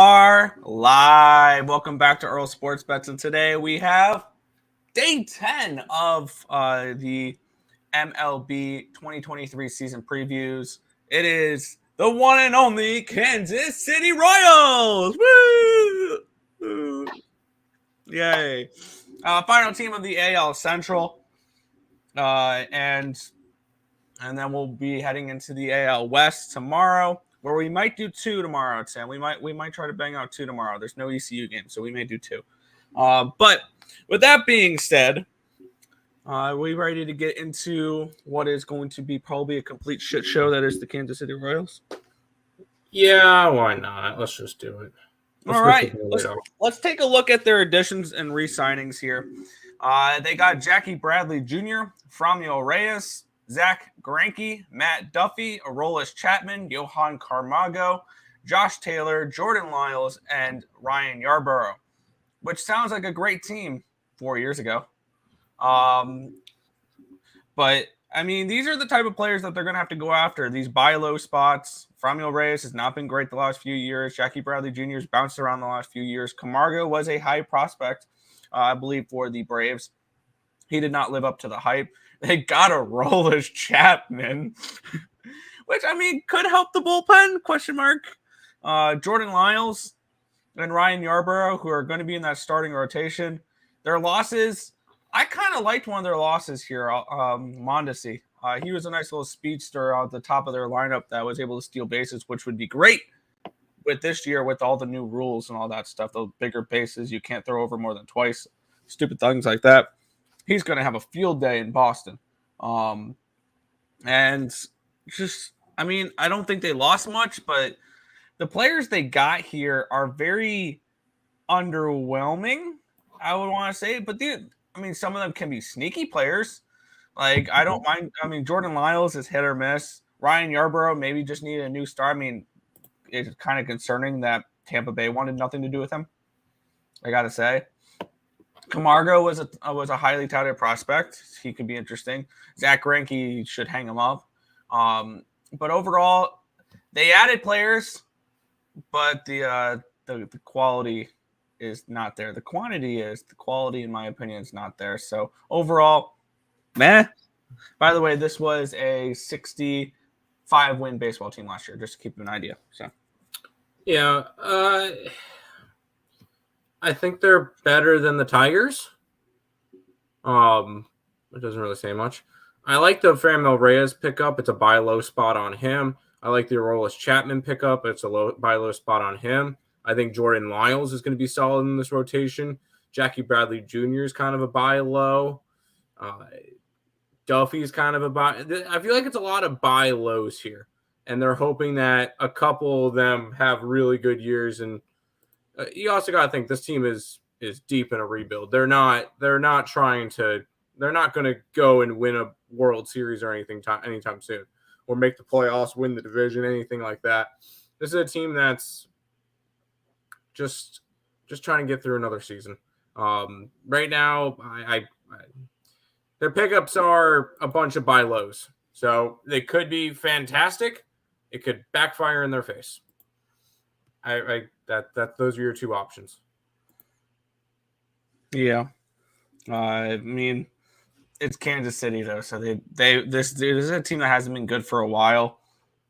are live. Welcome back to Earle Sports Bets, and today we have day 10 of the MLB 2023 season previews. It is the one and only Kansas City Royals. Woo! Woo! Yay! Final team of the AL Central, and then we'll be heading into the AL West tomorrow. Where we might do two tomorrow, Sam. We might try to bang out two tomorrow. There's no ECU game, so we may do two. But with that being said, we ready to get into what is going to be probably a complete shit show that is the Kansas City Royals? Yeah, why not? Let's just do it. All right, let's take a look at their additions and re-signings here. They got Jackie Bradley Jr., Franmil Reyes, Zach Greinke, Matt Duffy, Aroldis Chapman, Johan Camargo, Josh Taylor, Jordan Lyles, and Ryan Yarbrough, which sounds like a great team 4 years ago. But, I mean, these are the type of players that they're going to have to go after. These buy low spots. Franmil Reyes has not been great the last few years. Jackie Bradley Jr. has bounced around the last few years. Camargo was a high prospect, I believe, for the Braves. He did not live up to the hype. They got Aroldis Chapman, which, I mean, could help the bullpen, question mark. Jordan Lyles and Ryan Yarbrough, who are going to be in that starting rotation. Their losses, I kind of liked one of their losses here, Mondesi. He was a nice little speedster at the top of their lineup that was able to steal bases, which would be great with this year with all the new rules and all that stuff. Those bigger bases, you can't throw over more than twice. Stupid things like that. He's going to have a field day in Boston. And just, I mean, I don't think they lost much, but the players they got here are very underwhelming, I would want to say. But, dude, I mean, some of them can be sneaky players. Like, I don't mind. I mean, Jordan Lyles is hit or miss. Ryan Yarbrough maybe just needed a new start. I mean, it's kind of concerning that Tampa Bay wanted nothing to do with him, I got to say. Camargo was a highly touted prospect. He could be interesting. Zach Greinke should hang him up. But overall, they added players, but the quality is not there. The quantity is. The quality, in my opinion, is not there. So overall, meh. By the way, this was a 65-win baseball team last year, just to keep you an idea. So, yeah, I think they're better than the Tigers. It doesn't really say much. I like the Franmil Reyes pickup. It's a buy low spot on him. I like the Aroldis Chapman pickup. It's a buy low spot on him. I think Jordan Lyles is going to be solid in this rotation. Jackie Bradley Jr. is kind of a buy low. Duffy's kind of a buy. I feel like it's a lot of buy lows here, and they're hoping that a couple of them have really good years. And you also got to think this team is deep in a rebuild. They're not going to go and win a World Series or anything anytime soon, or make the playoffs, win the division, anything like that. This is a team that's just trying to get through another season. Right now, their pickups are a bunch of buy lows, so they could be fantastic. It could backfire in their face. Those are your two options. Yeah, I mean, it's Kansas City though, so this is a team that hasn't been good for a while.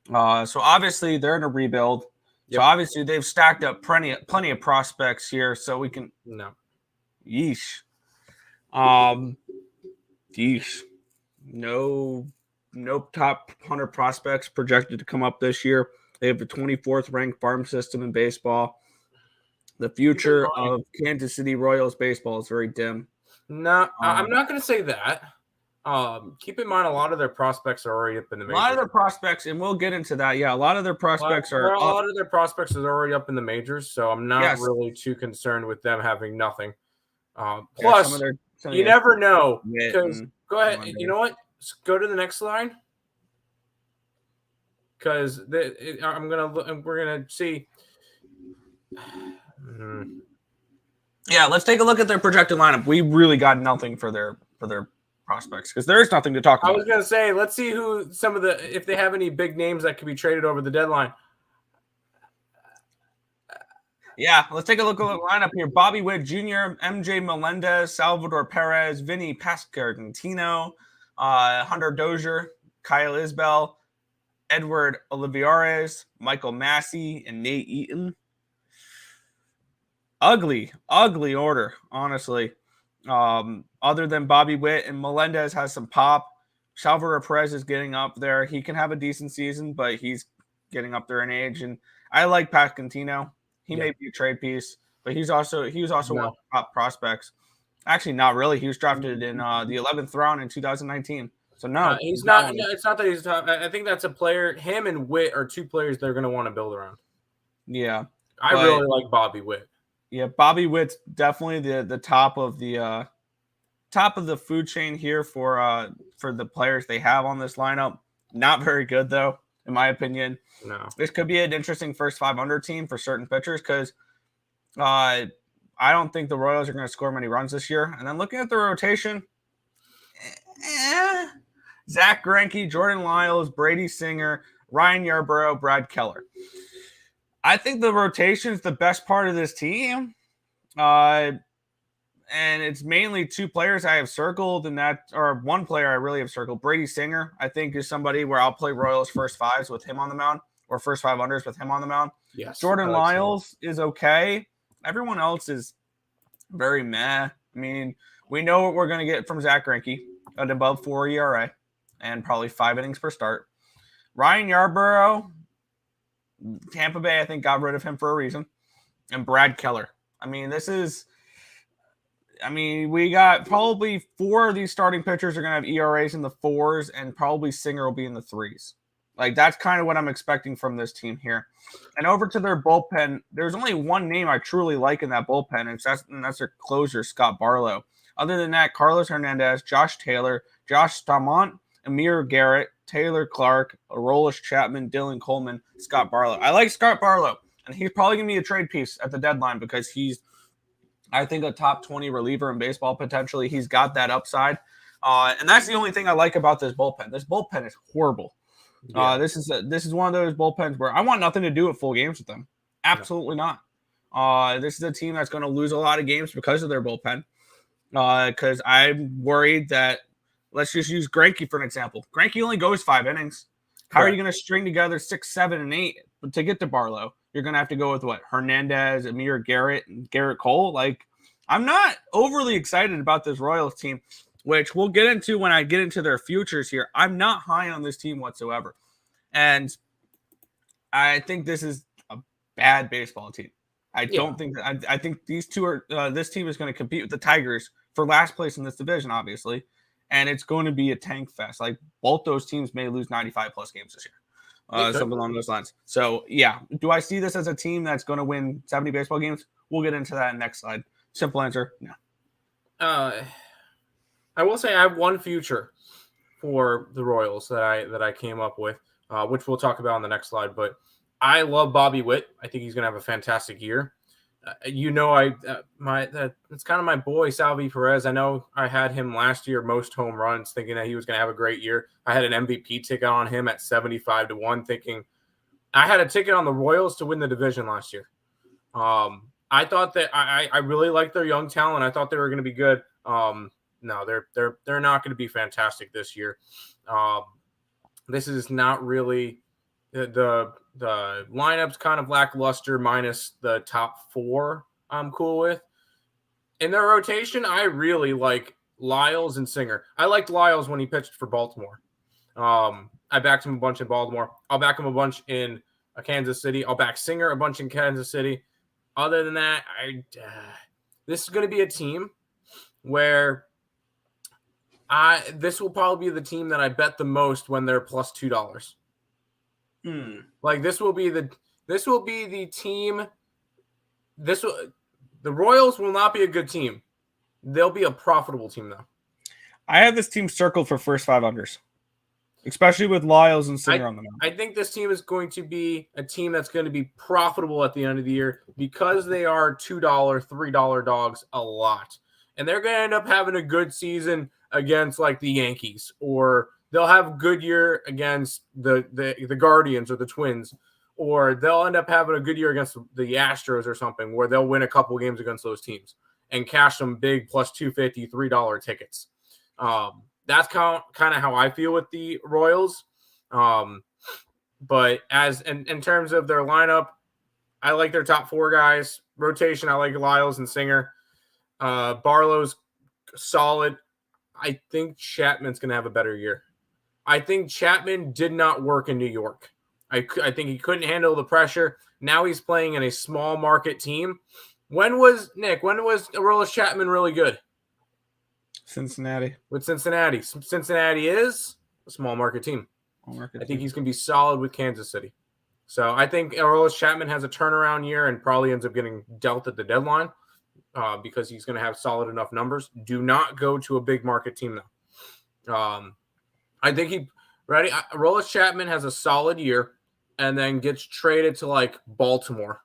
So obviously they're in a rebuild. Yep. So obviously they've stacked up plenty of prospects here, so we can yeesh. No top 100 prospects projected to come up this year. They have the 24th ranked farm system in baseball. The future of Kansas City Royals baseball is very dim. No, I'm not going to say that. Keep in mind, a lot of their prospects are already up in the majors. A lot of their prospects, and we'll get into that. Yeah, a lot of their prospects are already up in the majors, so I'm not really too concerned with them having nothing. Plus, you never know. Go ahead. You know what? Go to the next slide. Because we're gonna see. Yeah, let's take a look at their projected lineup. We really got nothing for their prospects because there is nothing to talk about. I was gonna say, let's see who if they have any big names that could be traded over the deadline. Yeah, let's take a look at the lineup here. Bobby Witt Jr., MJ Melendez, Salvador Perez, Vinny Pasquantino, Hunter Dozier, Kyle Isbell, Edward Olivares, Michael Massey, and Nate Eaton. Ugly order, honestly. Other than Bobby Witt and Melendez has some pop. Salvador Perez is getting up there. He can have a decent season, but he's getting up there in age. And I like Pasquantino. He may be a trade piece, but he was also one of the top prospects. Actually, not really. He was drafted in the 11th round in 2019. So no, he's not. No, it's not that he's top. I think that's a player. Him and Witt are two players they're going to want to build around. Yeah, I really like Bobby Witt. Yeah, Bobby Witt's definitely the top of the food chain here for the players they have on this lineup. Not very good though, in my opinion. No, this could be an interesting first 500 team for certain pitchers because I don't think the Royals are going to score many runs this year. And then looking at the rotation, Zach Greinke, Jordan Lyles, Brady Singer, Ryan Yarbrough, Brad Keller. I think the rotation is the best part of this team. And it's mainly two players I have circled, or one player I really have circled. Brady Singer, I think, is somebody where I'll play Royals first fives with him on the mound, or first 5 unders with him on the mound. Yes. Jordan Lyles is okay. Everyone else is very meh. I mean, we know what we're going to get from Zach Greinke, an above 4 ERA, and probably 5 innings per start. Ryan Yarbrough, Tampa Bay, I think, got rid of him for a reason. And Brad Keller. I mean, we got probably 4 of these starting pitchers are going to have ERAs in the 4s, and probably Singer will be in the 3s. Like, that's kind of what I'm expecting from this team here. And over to their bullpen, there's only one name I truly like in that bullpen, and that's their closer, Scott Barlow. Other than that, Carlos Hernandez, Josh Taylor, Josh Stamont, Amir Garrett, Taylor Clark, Aroldis Chapman, Dylan Coleman, Scott Barlow. I like Scott Barlow, and he's probably going to be a trade piece at the deadline because he's, I think, a top 20 reliever in baseball potentially. He's got that upside. And that's the only thing I like about this bullpen. This bullpen is horrible. Yeah. This is one of those bullpens where I want nothing to do with full games with them. Absolutely not. This is a team that's going to lose a lot of games because of their bullpen. Because I'm worried that, let's just use Greinke for an example. Greinke only goes 5 innings. How are you going to string together 6, 7, and 8 to get to Barlow? You're going to have to go with what? Hernandez, Amir Garrett, and Garrett Cole. Like, I'm not overly excited about this Royals team, which we'll get into when I get into their futures here. I'm not high on this team whatsoever. And I think this is a bad baseball team. I don't think that I think these two are this team is going to compete with the Tigers for last place in this division, obviously. And it's going to be a tank fest. Like, both those teams may lose 95 plus games this year. Something along those lines. So, yeah. Do I see this as a team that's going to win 70 baseball games? We'll get into that in the next slide. Simple answer, no. I will say I have one future for the Royals that I came up with, which we'll talk about on the next slide. But I love Bobby Witt. I think he's going to have a fantastic year. It's kind of my boy, Salvi Perez. I know I had him last year, most home runs, thinking that he was going to have a great year. I had an MVP ticket on him at 75-1, thinking I had a ticket on the Royals to win the division last year. I thought that I really liked their young talent. I thought they were going to be good. No, they're not going to be fantastic this year. This is not really the lineup's kind of lackluster minus the top 4 I'm cool with. In their rotation, I really like Lyles and Singer. I liked Lyles when he pitched for Baltimore. I backed him a bunch in Baltimore. I'll back him a bunch in Kansas City. I'll back Singer a bunch in Kansas City. Other than that, this is going to be a team where this will probably be the team that I bet the most when they're plus $2. Like, this will be the team. The Royals will not be a good team. They'll be a profitable team, though. I have this team circled for first 5 unders, especially with Lyles and Singer on the mound. I think this team is going to be a team that's going to be profitable at the end of the year because they are $2, $3 dogs a lot. And they're going to end up having a good season against, like, the Yankees, or they'll have a good year against the Guardians or the Twins, or they'll end up having a good year against the Astros or something where they'll win a couple games against those teams and cash some big plus $250, $3 tickets. That's kind of how I feel with the Royals. But as in terms of their lineup, I like their top 4 guys. Rotation, I like Lyles and Singer. Barlow's solid. I think Chapman's going to have a better year. I think Chapman did not work in New York. I think he couldn't handle the pressure. Now he's playing in a small market team. When was Aroldis Chapman really good? Cincinnati. With Cincinnati. Cincinnati is a small market team. I think he's going to be solid with Kansas City. So I think Aroldis Chapman has a turnaround year and probably ends up getting dealt at the deadline because he's going to have solid enough numbers. Do not go to a big market team, though. I think Aroldis Chapman has a solid year and then gets traded to like Baltimore,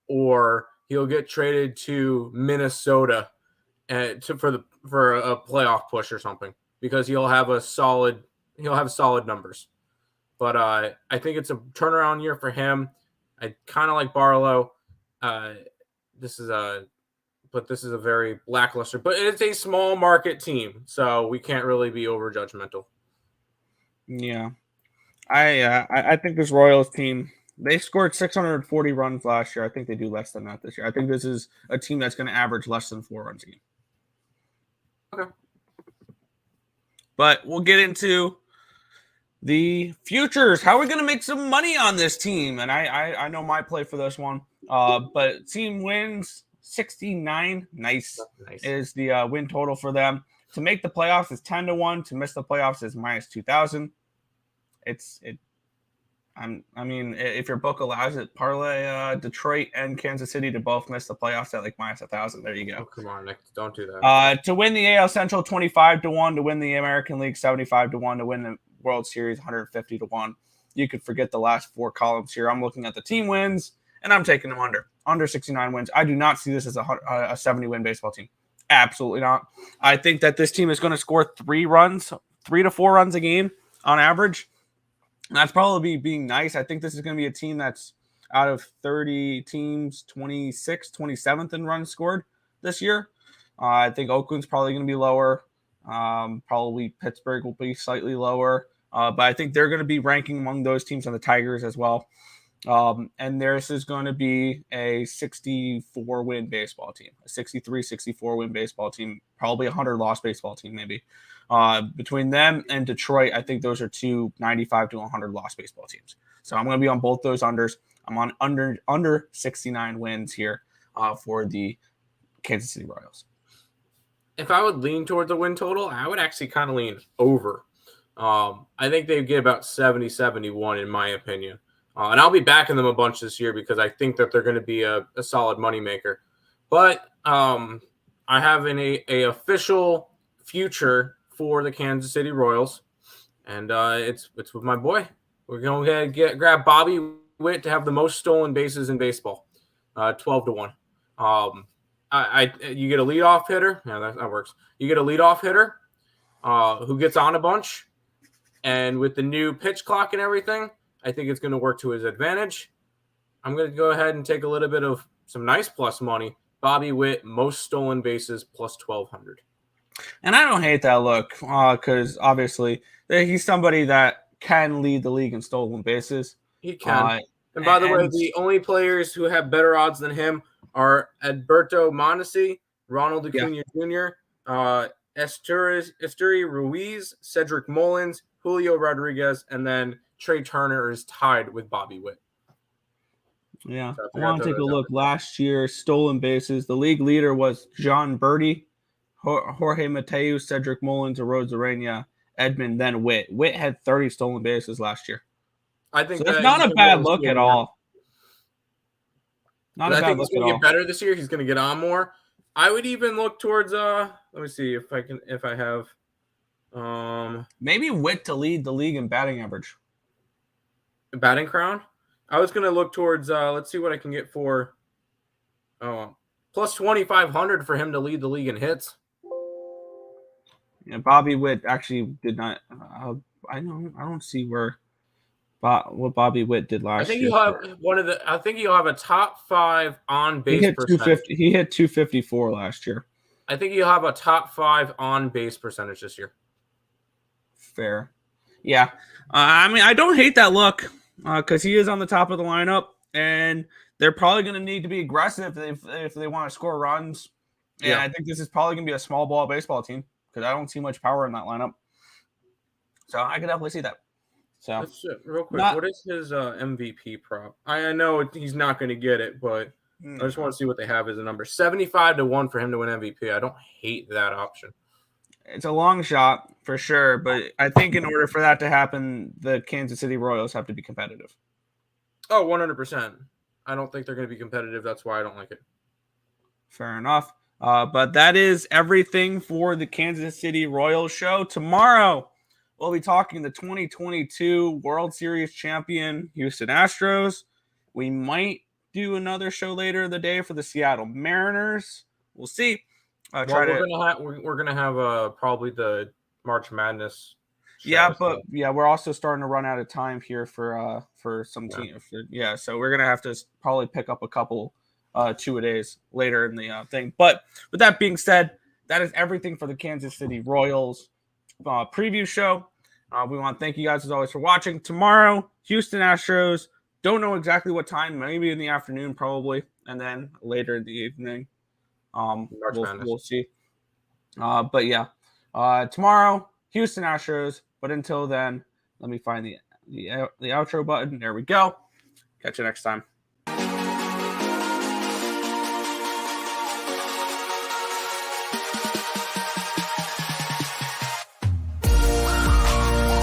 or he'll get traded to Minnesota for a playoff push or something because he'll have solid numbers. But I think it's a turnaround year for him. I kind of like Barlow. This is a very lackluster, but it's a small market team, so we can't really be over judgmental. Yeah, I think this Royals team, they scored 640 runs last year. I think they do less than that this year. I think this is a team that's going to average less than 4 runs a game. Okay. But we'll get into the futures. How are we going to make some money on this team? And I know my play for this one. But team wins 69. Nice. Is the win total for them. To make the playoffs is 10-1. To miss the playoffs is minus 2,000. I mean, if your book allows it, parlay Detroit and Kansas City to both miss the playoffs at like minus 1,000. There you go. Oh, come on, Nick, don't do that. To win the AL Central, 25-1. To win the American League, 75-1. To win the World Series, 150-1. You could forget the last 4 columns here. I'm looking at the team wins, and I'm taking them under 69 wins. I do not see this as a 70-win baseball team. Absolutely not. I think that this team is going to score 3 to 4 runs a game on average. And that's probably being nice. I think this is going to be a team that's out of 30 teams, 27th in runs scored this year. I think Oakland's probably going to be lower. Probably Pittsburgh will be slightly lower. But I think they're going to be ranking among those teams, and the Tigers as well. And this is going to be a 64-win baseball team, a 63, 64-win baseball team, probably a 100-loss baseball team maybe. Between them and Detroit, I think those are 2 95 to 100-loss baseball teams. So I'm going to be on both those unders. I'm on under 69 wins here for the Kansas City Royals. If I would lean towards a win total, I would actually kind of lean over. I think they'd get about 70, 71 in my opinion. And I'll be backing them a bunch this year because I think that they're going to be a solid moneymaker. But I have a official future for the Kansas City Royals, and it's with my boy. We're going to grab Bobby Witt to have the most stolen bases in baseball, 12-1. You get a leadoff hitter. Yeah, that works. You get a leadoff hitter who gets on a bunch, and with the new pitch clock and everything, I think it's going to work to his advantage. I'm going to go ahead and take a little bit of some nice plus money. Bobby Witt, most stolen bases, plus 1,200. And I don't hate that look because obviously he's somebody that can lead the league in stolen bases. He can. And by the way, the only players who have better odds than him are Alberto Mondesi, Ronald Acuna Jr., Esteury Ruiz, Cedric Mullins, Julio Rodriguez, and then Trey Turner is tied with Bobby Witt. Yeah, I want to take a look. Last year, stolen bases. The league leader was John Birdie, Jorge Mateo, Cedric Mullins, Aroldis Arena, Edmund, then Witt. Witt had 30 stolen bases last year. I think so it's not a bad look at all. Not a bad look at all. I think he's going to get better this year. He's going to get on more. I would even look towards let me see if I have maybe Witt to lead the league in batting average. Batting crown? I was going to look towards let's see what I can get for plus 2,500 for him to lead the league in hits. Yeah, Bobby Witt actually did not I don't see where What Bobby Witt did I last think year. you'll have I think you'll have a top 5 on He base hit percentage. 250. He hit 254 last year. I think you'll have a top 5 on base percentage this year. Fair. Yeah. I mean, I don't hate that look because he is on the top of the lineup, and they're probably going to need to be aggressive if they want to score runs. And Yeah. I think this is probably going to be a small ball baseball team because I don't see much power in that lineup. So I could definitely see that. So Let's real quick. What is his MVP prop? I know he's not going to get it, but I just want to see what they have as a number. 75-1 for him to win MVP. I don't hate that option. It's a long shot for sure, but I think in order for that to happen, the Kansas City Royals have to be competitive. Oh, 100%. I don't think they're going to be competitive. That's why I don't like it. Fair enough. But that is everything for the Kansas City Royals show. Tomorrow, we'll be talking the 2022 World Series champion Houston Astros. We might do another show later in the day for the Seattle Mariners. We'll see. We're gonna have probably the March Madness. Yeah, but we're also starting to run out of time here for some team. So we're gonna have to probably pick up a couple 2-a-days later in the thing. But with that being said, that is everything for the Kansas City Royals preview show. We want to thank you guys as always for watching. Tomorrow, Houston Astros. Don't know exactly what time. Maybe in the afternoon, probably, and then later in the evening. We'll see. But yeah, tomorrow, Houston Astros. But until then, let me find the outro button. There we go. Catch you next time.